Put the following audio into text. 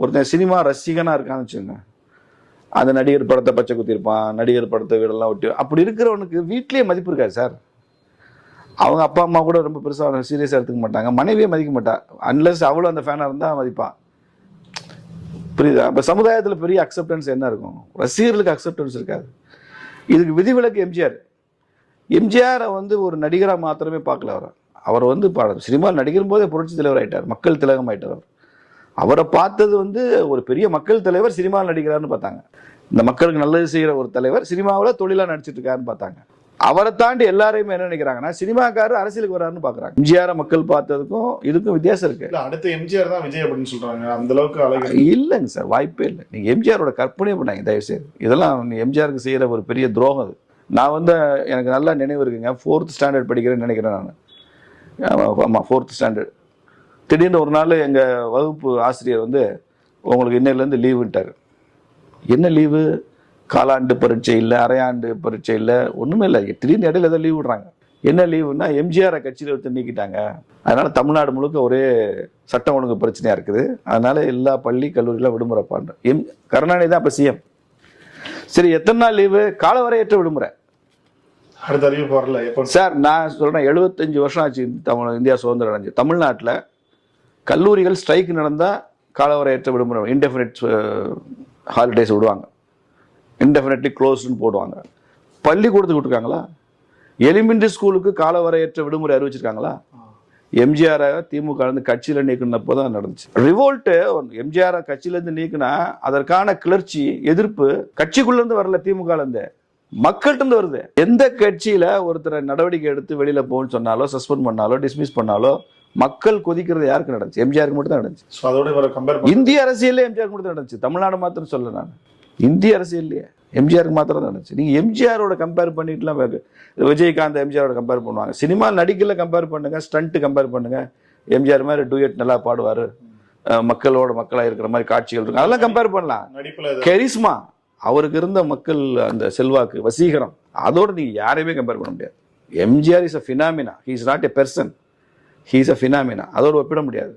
ஒருத்தன் சினிமா ரசிகனா இருக்கான்னு வச்சுக்கோங்க, அந்த நடிகர் படத்தை பச்சை குத்திருப்பான், நடிகர் படத்தை வீடெல்லாம் ஒட்டி, அப்படி இருக்கிறவனுக்கு வீட்லயே மதிப்பு இருக்காது சார். அவங்க அப்பா அம்மா கூட ரொம்ப பெருசாக சீரியஸாக எடுத்துக்க மாட்டாங்க, மனைவியே மதிக்க மாட்டா, அன்லஸ் அவளும் அந்த ஃபேனாக இருந்தால் மதிப்பான். புரியுதா? இப்போ சமுதாயத்தில் பெரிய அக்செப்டன்ஸ் என்ன இருக்கும்? ரசிகர்களுக்கு அக்செப்டன்ஸ் இருக்காது. இதுக்கு விதிவிலக்கு எம்ஜிஆர். எம்ஜிஆரை வந்து ஒரு நடிகராக மாத்திரமே பார்க்கல. அவர் வந்து சினிமா நடிகரும் போதே புரட்சி தலைவர் ஆயிட்டார், மக்கள் திலகம் ஆயிட்டார். அவரை பார்த்தது வந்து ஒரு பெரிய மக்கள் தலைவர் சினிமாவில் நடிக்கிறாருன்னு பார்த்தாங்க. இந்த மக்களுக்கு நல்லது செய்கிற ஒரு தலைவர் சினிமாவில் தொழிலாக நடிச்சிட்டு இருக்காருன்னு பார்த்தாங்க. அவரை தாண்டி எல்லாரையுமே என்ன நினைக்கிறாங்கன்னா, சினிமாக்காரர் அரசியலுக்கு வராருன்னு பாக்குறாங்க. எம்ஜிஆர் மக்கள் பார்த்ததுக்கும் இதுக்கும் வித்தியாசம் இருக்கு. அடுத்த எம்ஜிஆர் தான் விஜய் அப்படின்னு சொல்றாங்க. அந்த அளவுக்கு அழகு இல்லைங்க சார், வாய்ப்பே இல்லை. நீங்க எம்ஜிஆரோட கற்பனையே பண்ணாங்க தயவு செய்து. இதெல்லாம் எம்ஜிஆருக்கு செய்யற ஒரு பெரிய துரோகம் அது. நான் வந்து எனக்கு நல்லா நினைவு இருக்குங்க, 4th ஸ்டாண்டர்ட் படிக்கிறேன்னு நினைக்கிறேன் நான். ஆமாம், 4th ஸ்டாண்டர்ட். திடீர்னு ஒரு நாள் எங்கள் வகுப்பு ஆசிரியர் வந்து, உங்களுக்கு இன்னையிலேருந்து லீவுன்ட்டார். என்ன லீவு? காலாண்டு பரீட்சை இல்லை, அரையாண்டு பரீட்சை இல்லை, ஒன்றுமே இல்லை. திடீர்னு இடையில ஏதோ லீவ் விடுறாங்க. என்ன லீவுன்னா, எம்ஜிஆரை கட்சியில் எடுத்து நீக்கிட்டாங்க, அதனால தமிழ்நாடு முழுக்க ஒரே சட்டம் ஒழுங்கு பிரச்சனையாக இருக்குது, அதனால எல்லா பள்ளி கல்லூரியில் விடுமுறைப்பான். கருணாநிதி தான் அப்போ சிஎம். சரி, எத்தனை நாள் லீவு? காலவரையற்ற விடுமுறை. அடுத்த அறிவிப்பு வரல எப்போ சார்? நான் சொல்கிறேன், 75 வருஷம் ஆச்சு இந்தியா சுதந்திரம் அடைஞ்சு. தமிழ்நாட்டில் கல்லூரிகள் ஸ்ட்ரைக் நடந்தால் காலவரையற்ற விடுமுறை, இன்டெஃபினிட் ஹாலிடேஸ் விடுவாங்க, இன்டெஃபினெட்லி க்ளோஸ்ன்னு போடுவாங்க. பள்ளிக்கூடத்துக்கு விட்டுருக்காங்களா? எலிமெண்ட்ரி ஸ்கூலுக்கு காலவரையற்ற விடுமுறை அறிவிச்சிருக்காங்களா? எம்ஜிஆரை திமுக கட்சியில் நீக்கினப்போ தான் நடந்துச்சு ரிவோல்ட்டு. எம்ஜிஆரை கட்சியிலேருந்து நீக்கினா அதற்கான கிளர்ச்சி, எதிர்ப்பு கட்சிக்குள்ளேருந்து வரல, திமுகலேருந்து மக்கள்கிட்ட வருது. எந்த கட்சியில ஒருத்தரை நடவடிக்கை எடுத்து வெளியில போன்னு சொன்னாலோ, சஸ்பெண்ட் பண்ணாலோ, டிஸ்மிஸ் பண்ணாலோ, மக்கள் கொதிக்கிறது யாருக்கு நடந்துச்சு? எம்ஜிஆருக்கு மட்டும் தான் நடந்துச்சு. இந்திய அரசியல்ல எம்ஜிஆருக்கு மட்டும் தான் நடந்துச்சு. தமிழ்நாடு மாத்திரம் சொல்ல நான், இந்திய அரசியல்லையே எம்ஜிஆருக்கு மாத்திரம் தான் நடந்துச்சு. நீங்க எம்ஜிஆரோட கம்பேர் பண்ணிட்டுலாம் விஜயகாந்த் எம்ஜிஆரோட கம்பேர் பண்ணுவாங்க. சினிமா நடிக்கல கம்பேர் பண்ணுங்க, ஸ்டண்ட் கம்பேர் பண்ணுங்க. எம்ஜிஆர் மாதிரி டூயட் நல்லா பாடுவாரு, மக்களோட மக்களா இருக்கிற மாதிரி காட்சிகள் இருக்கு, அதெல்லாம் கம்பேர் பண்ணலாம். கெரிஸ்மா, அவருக்கு இருந்த மக்கள் அந்த செல்வாக்கு, வசீகரம், அதோட நீங்க யாரையுமே கம்பேர் பண்ண முடியாது. MGR is a phenomena, he is not a person, he is a phenomena, அதோட ஒப்பிட முடியாது.